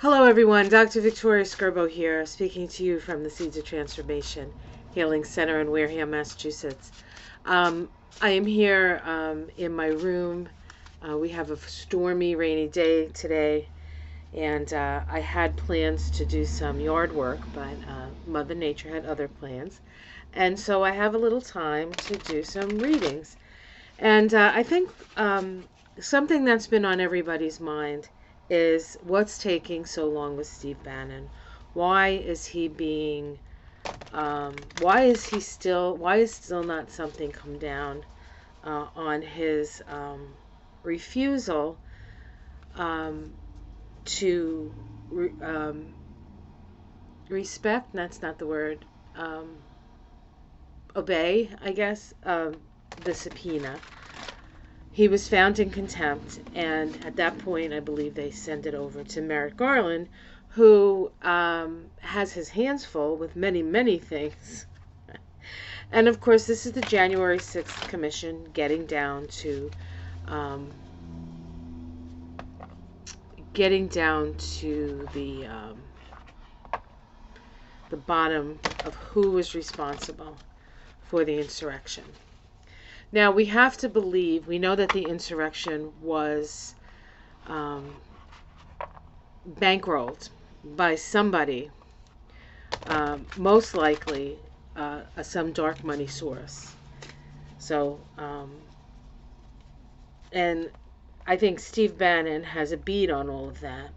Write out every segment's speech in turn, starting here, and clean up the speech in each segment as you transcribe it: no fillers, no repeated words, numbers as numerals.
Hello everyone, Dr. Victoria Skirbo here, speaking to you from the Seeds of Transformation Healing Center in Wareham, Massachusetts. I am here in my room. We have a stormy, rainy day today, and I had plans to do some yard work, but Mother Nature had other plans. And so I have a little time to do some readings. And I think something that's been on everybody's mind is what's taking so long with Steve Bannon. Why is he being, why is still not something come down on his refusal to respect, that's not the word, obey, I guess, the subpoena. He was found in contempt, and at that point, I believe they sent it over to Merrick Garland, who has his hands full with many, many things. And of course, this is the January 6th Commission getting down to the bottom of who was responsible for the insurrection. Now, we have to believe, we know that the insurrection was bankrolled by somebody, most likely some dark money source. So, and I think Steve Bannon has a bead on all of that.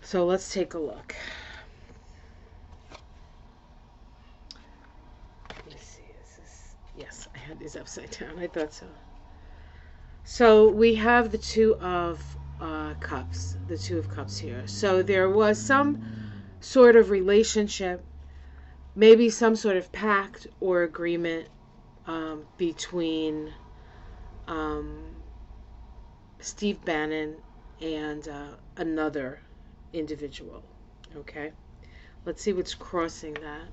So let's take a look. Yes, I had these upside down. I thought so. So we have the Two of Cups. The Two of Cups here. So there was some sort of relationship, maybe some sort of pact or agreement between Steve Bannon and another individual. Okay? Let's see what's crossing that.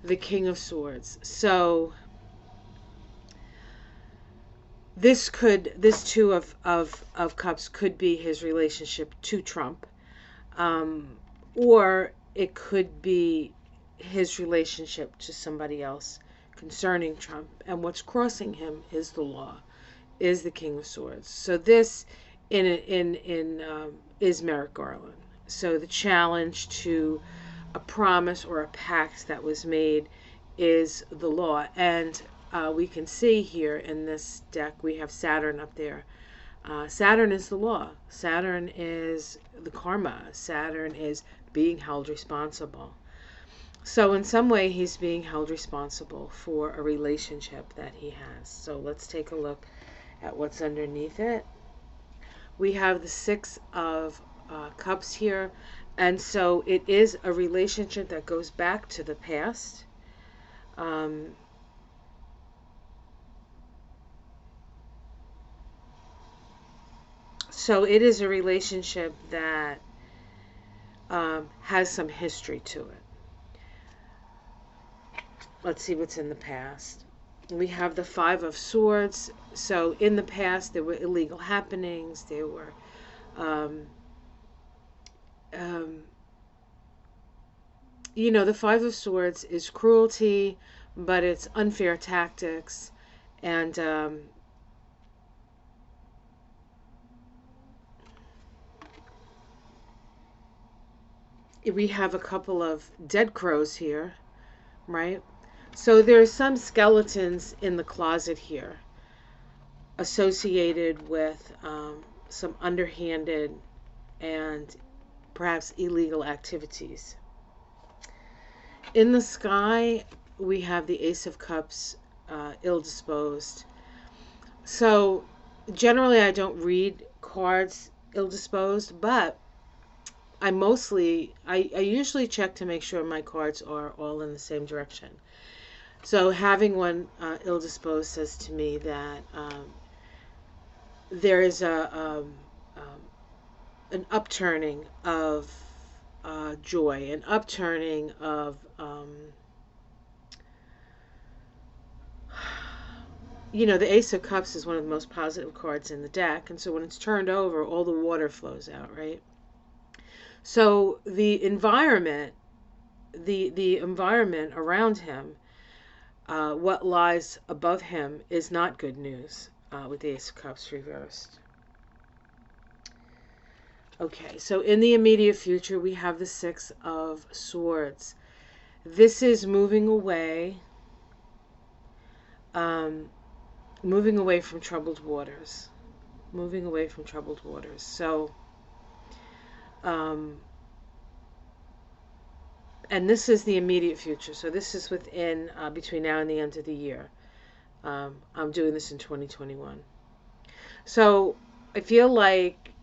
The King of Swords. So this Two of Cups could be his relationship to Trump, or it could be his relationship to somebody else concerning Trump. And what's crossing him is the law, is the King of Swords. So this is Merrick Garland. So the challenge to a promise or a pact that was made is the law. And we can see here in this deck, we have Saturn up there. Saturn is the law. Saturn is the karma. Saturn is being held responsible. So in some way, he's being held responsible for a relationship that he has. So let's take a look at what's underneath it. We have the Six of Cups here. And so it is a relationship that goes back to the past. So it is a relationship that has some history to it. Let's see what's in the past. We have the Five of Swords. So in the past, there were illegal happenings. There were the Five of Swords is cruelty, but it's unfair tactics. And we have a couple of dead crows here, right? So there's some skeletons in the closet here associated with some underhanded and perhaps illegal activities. In the sky, we have the Ace of Cups, ill-disposed. So generally I don't read cards ill-disposed, but I usually check to make sure my cards are all in the same direction. So having one ill-disposed says to me that there is an upturning of joy, an upturning of the Ace of Cups is one of the most positive cards in the deck, and so when it's turned over, all the water flows out, right? So the environment, the environment around him, what lies above him is not good news with the Ace of Cups reversed. Okay, so in the immediate future, we have the Six of Swords. This is moving away from troubled waters. Moving away from troubled waters. So, and this is the immediate future. So this is within, between now and the end of the year. I'm doing this in 2021. So I feel like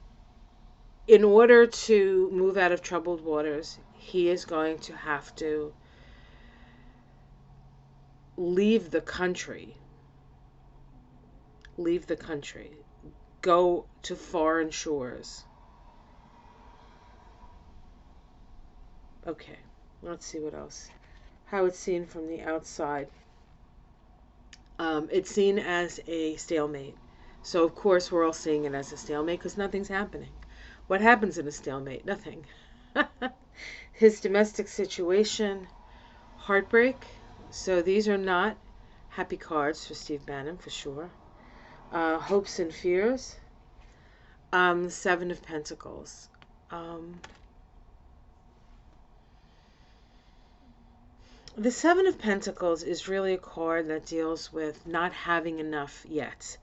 in order to move out of troubled waters, he is going to have to leave the country. Leave the country. Go to foreign shores. Okay, let's see what else. How it's seen from the outside. It's seen as a stalemate. So, of course, we're all seeing it as a stalemate because nothing's happening. What happens in a stalemate? Nothing. His domestic situation, heartbreak. So these are not happy cards for Steve Bannon, for sure. Hopes and fears. Seven of Pentacles. The Seven of Pentacles is really a card that deals with not having enough yet.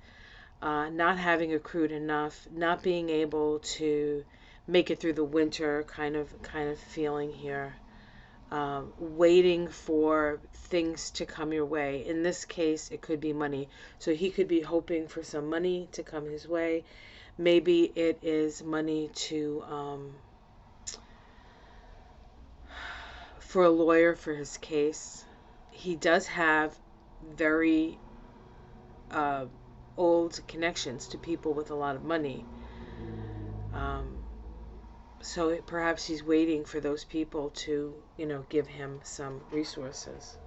Not having accrued enough, not being able to make it through the winter kind of feeling here. Waiting for things to come your way. In this case, it could be money. So he could be hoping for some money to come his way. Maybe it is money to for a lawyer for his case. He does have very old connections to people with a lot of money. So perhaps he's waiting for those people to, give him some resources.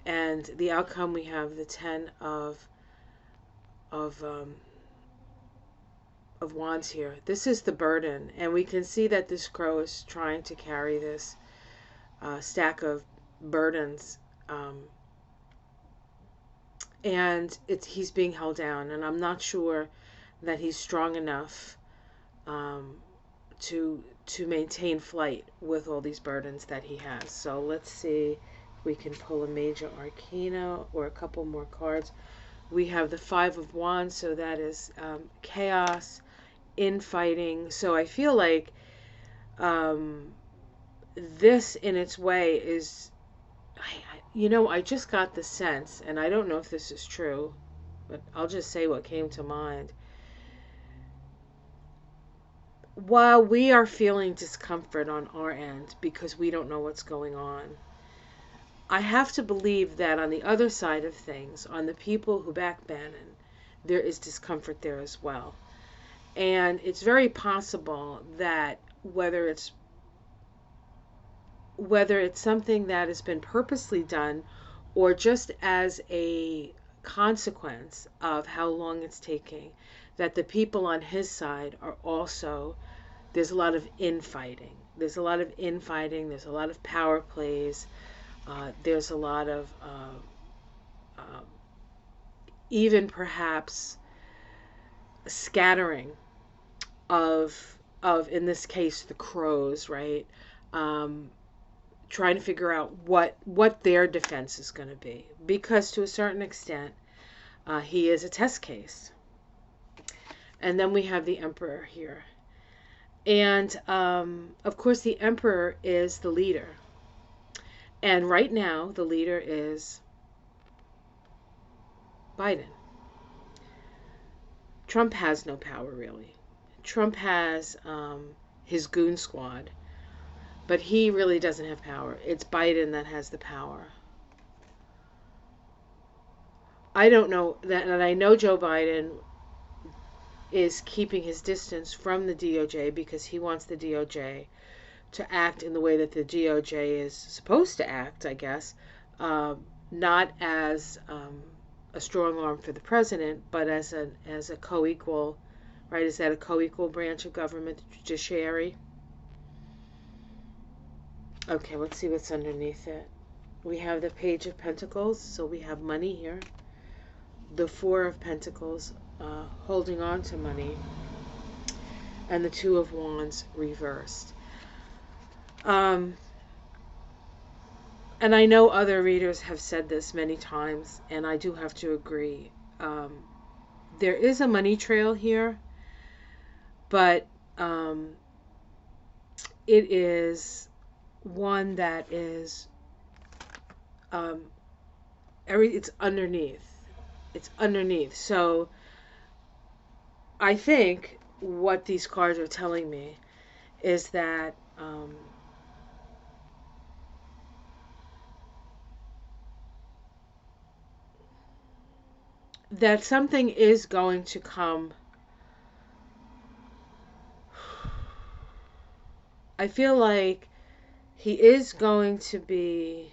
And the outcome, we have the Ten of Wands here. This is the burden, and we can see that this crow is trying to carry this stack of burdens, and he's being held down, and I'm not sure that he's strong enough to maintain flight with all these burdens that he has. So let's see if we can pull a major arcana or a couple more cards. We have the Five of Wands, so that is chaos, infighting. So I feel like this in its way is, I just got the sense, and I don't know if this is true, but I'll just say what came to mind. While we are feeling discomfort on our end because we don't know what's going on, I have to believe that on the other side of things, on the people who back Bannon, there is discomfort there as well. And it's very possible that whether it's something that has been purposely done or just as a consequence of how long it's taking, that the people on his side are also, there's a lot of infighting. There's a lot of infighting. There's a lot of power plays. There's a lot of even perhaps scattering of in this case the crows, right? Trying to figure out what their defense is going to be, because to a certain extent he is a test case. And then we have the Emperor here, and of course the Emperor is the leader, and right now the leader is Biden. Trump has no power, really. Trump has his goon squad, but he really doesn't have power. It's Biden that has the power. I don't know that, and I know Joe Biden is keeping his distance from the DOJ because he wants the DOJ to act in the way that the DOJ is supposed to act, I guess, not as a strong arm for the president, but as a co-equal, right? Is that a co-equal branch of government, the judiciary? Okay, let's see what's underneath it. We have the Page of Pentacles, so we have money here. The Four of Pentacles, holding on to money, and the Two of Wands reversed. And I know other readers have said this many times, and I do have to agree. There is a money trail here, but it is one that is it's underneath. It's underneath. So I think what these cards are telling me is that that something is going to come. I feel like he is going to be,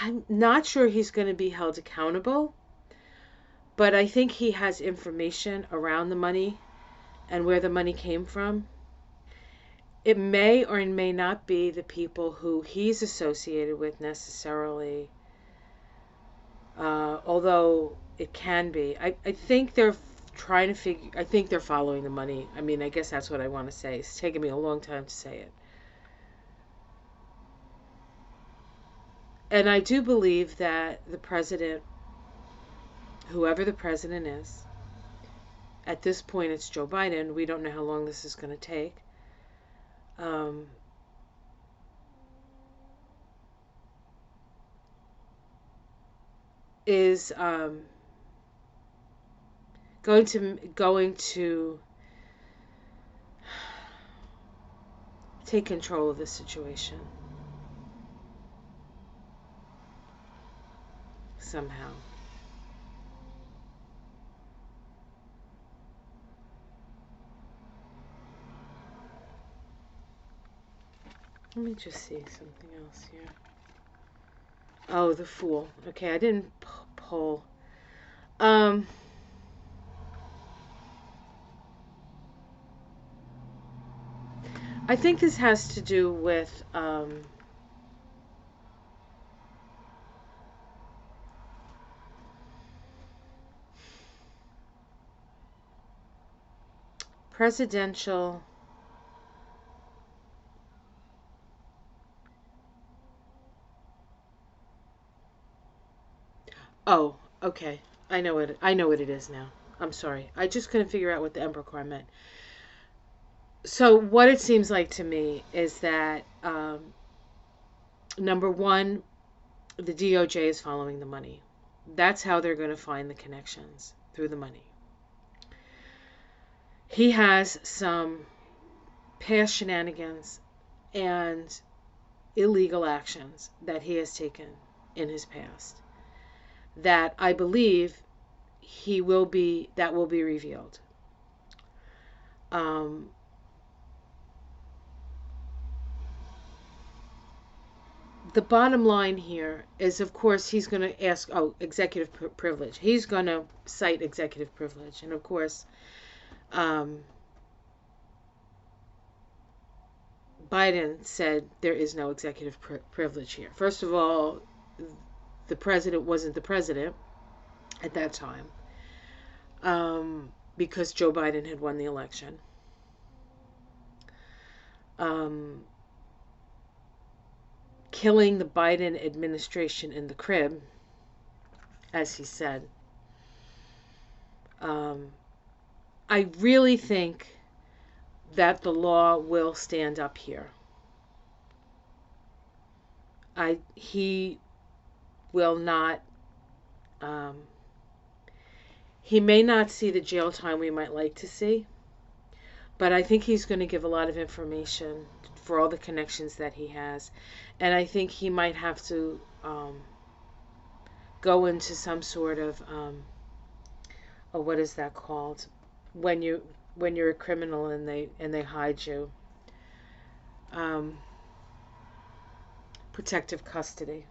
I'm not sure he's going to be held accountable, but I think he has information around the money and where the money came from. It may or may not be the people who he's associated with necessarily, although it can be. I think they're trying to figure, I think they're following the money. I mean, I guess that's what I want to say. It's taken me a long time to say it. And I do believe that the president, whoever the president is, at this point it's Joe Biden. We don't know how long this is going to take. Is going to take control of the situation somehow. Let me just see something else here. Oh, the Fool. Okay, I didn't pull. I think this has to do with presidential. Oh, okay. I know it. I know what it is now. I'm sorry. I just couldn't figure out what the Emperor card meant. So what it seems like to me is that number one, the DOJ is following the money. That's how they're going to find the connections, through the money. He has some past shenanigans and illegal actions that he has taken in his past that I believe that will be revealed. The bottom line here is, of course, he's going to ask, executive privilege. He's going to cite executive privilege. And, of course, Biden said there is no executive privilege here. First of all, the president wasn't the president at that time because Joe Biden had won the election. Killing the Biden administration in the crib, as he said. I really think that the law will stand up here. He will not, he may not see the jail time we might like to see, but I think he's going to give a lot of information for all the connections that he has. And I think he might have to go into some sort of, what is that called? When you're a criminal and they hide you. Protective custody.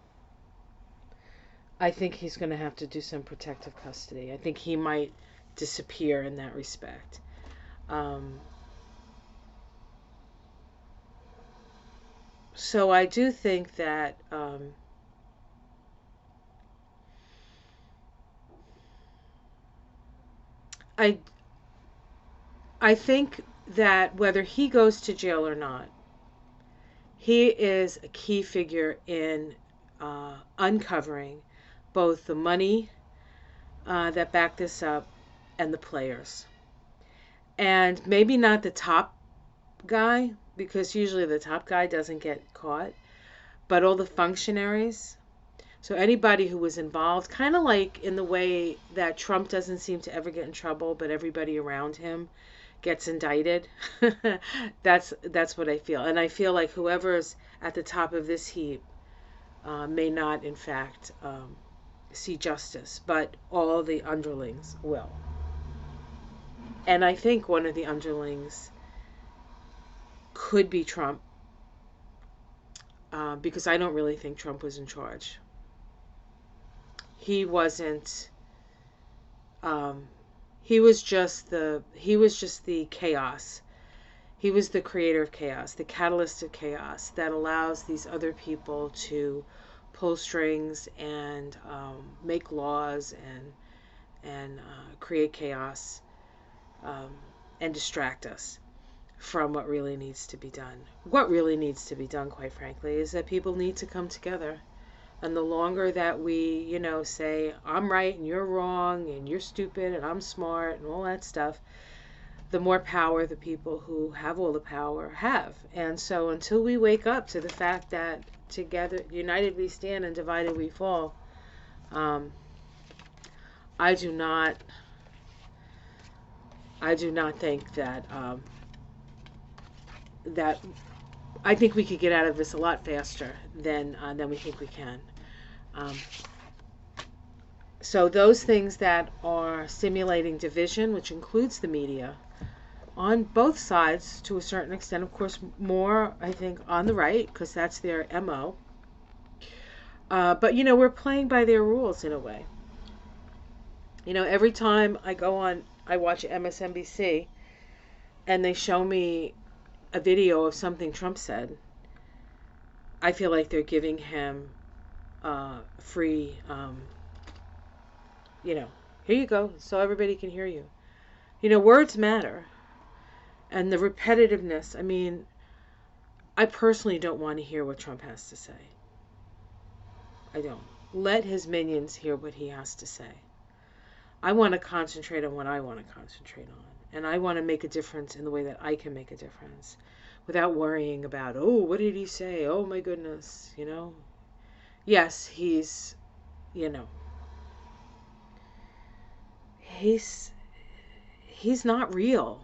I think he's going to have to do some protective custody. I think he might disappear in that respect. Um, so I do think that I I think that whether he goes to jail or not, he is a key figure in uncovering both the money that back this up and the players. And maybe not the top guy, because usually the top guy doesn't get caught, but all the functionaries. So anybody who was involved, kind of like in the way that Trump doesn't seem to ever get in trouble, but everybody around him gets indicted. That's what I feel, and I feel like whoever's at the top of this heap may not, in fact, see justice, but all the underlings will. And I think one of the underlings could be Trump, because I don't really think Trump was in charge. He wasn't. Um, he was just the chaos. He was the creator of chaos, the catalyst of chaos that allows these other people to pull strings and make laws and create chaos, um, and distract us from what really needs to be done. What really needs to be done, quite frankly, is that people need to come together. And the longer that we, say, I'm right and you're wrong and you're stupid and I'm smart and all that stuff, the more power the people who have all the power have. And so until we wake up to the fact that together, united we stand and divided we fall, um, I do not, I do not think that I think we could get out of this a lot faster than we think we can. Um, so those things that are stimulating division, which includes the media, on both sides to a certain extent, of course, more I think on the right because that's their MO. But we're playing by their rules in a way. Every time I watch MSNBC and they show me a video of something Trump said, I feel like they're giving him free, here you go, so everybody can hear you. Words matter. And the repetitiveness, I mean, I personally don't want to hear what Trump has to say. I don't. Let his minions hear what he has to say. I want to concentrate on what I want to concentrate on. And I want to make a difference in the way that I can make a difference without worrying about, oh, what did he say? Oh, my goodness, Yes, you know, he's he's not real.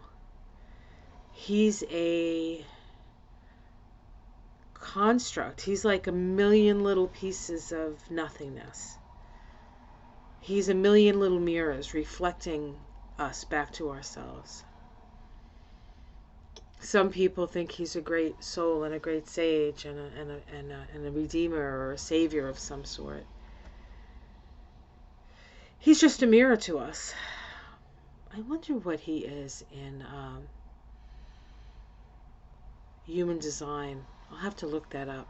He's a construct. He's like a million little pieces of nothingness. He's a million little mirrors reflecting us back to ourselves. Some people think he's a great soul and a great sage and a redeemer or a savior of some sort. He's just a mirror to us. I wonder what he is in human design. I'll have to look that up.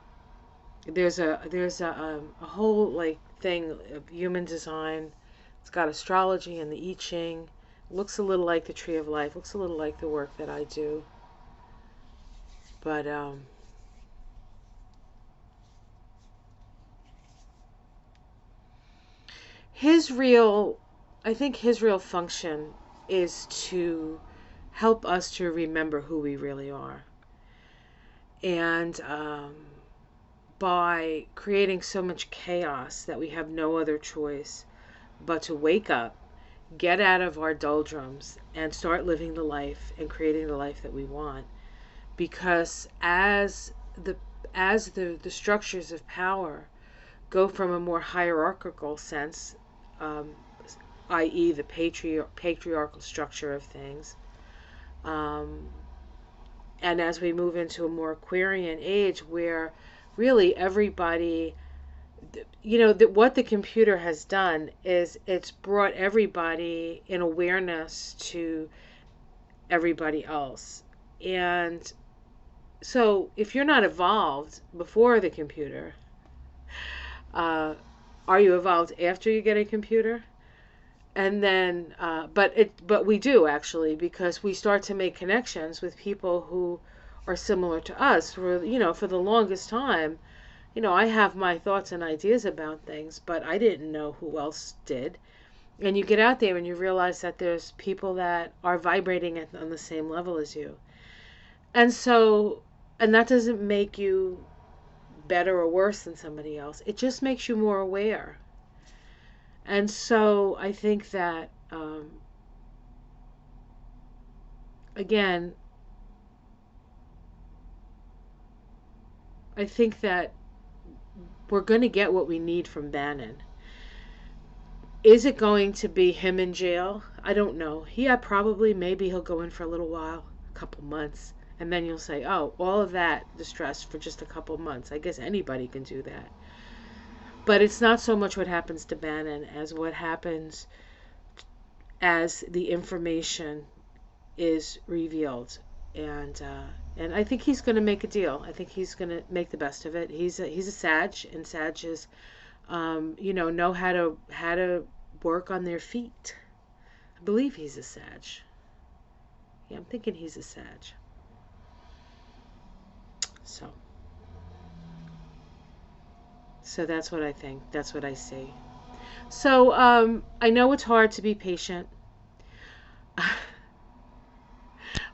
There's a whole like thing of human design. It's got astrology and the I Ching. It looks a little like the Tree of Life. Looks a little like the work that I do. But his real, I think his real function is to help us to remember who we really are. And by creating so much chaos that we have no other choice but to wake up, get out of our doldrums, and start living the life and creating the life that we want. Because as the structures of power go from a more hierarchical sense, um, i.e., the patriarchal structure of things, um, and as we move into a more Aquarian age where really everybody what the computer has done is it's brought everybody in awareness to everybody else. And so if you're not evolved before the computer, uh, are you evolved after you get a computer? And then, but we do actually, because we start to make connections with people who are similar to us. For the longest time, I have my thoughts and ideas about things, but I didn't know who else did. And you get out there and you realize that there's people that are vibrating on the same level as you. And so, and that doesn't make you better or worse than somebody else. It just makes you more aware. And so I think that, again, I think that we're going to get what we need from Bannon. Is it going to be him in jail? I don't know. Maybe he'll go in for a little while, a couple months, and then you'll say, oh, all of that distress for just a couple months. I guess anybody can do that. But it's not so much what happens to Bannon as what happens as the information is revealed. And I think he's going to make a deal. I think he's going to make the best of it. He's a Sag, and Sages, know how to work on their feet. I believe he's a Sag. Yeah, I'm thinking he's a Sag. So that's what I think. That's what I see. So I know it's hard to be patient.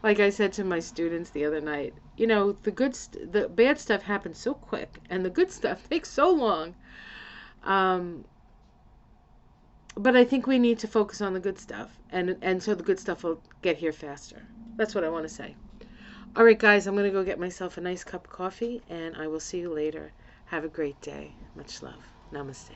Like I said to my students the other night, the bad stuff happens so quick, and the good stuff takes so long. Um, but I think we need to focus on the good stuff, and so the good stuff will get here faster. That's what I want to say. All right, guys, I'm going to go get myself a nice cup of coffee, and I will see you later. Have a great day. Much love. Namaste.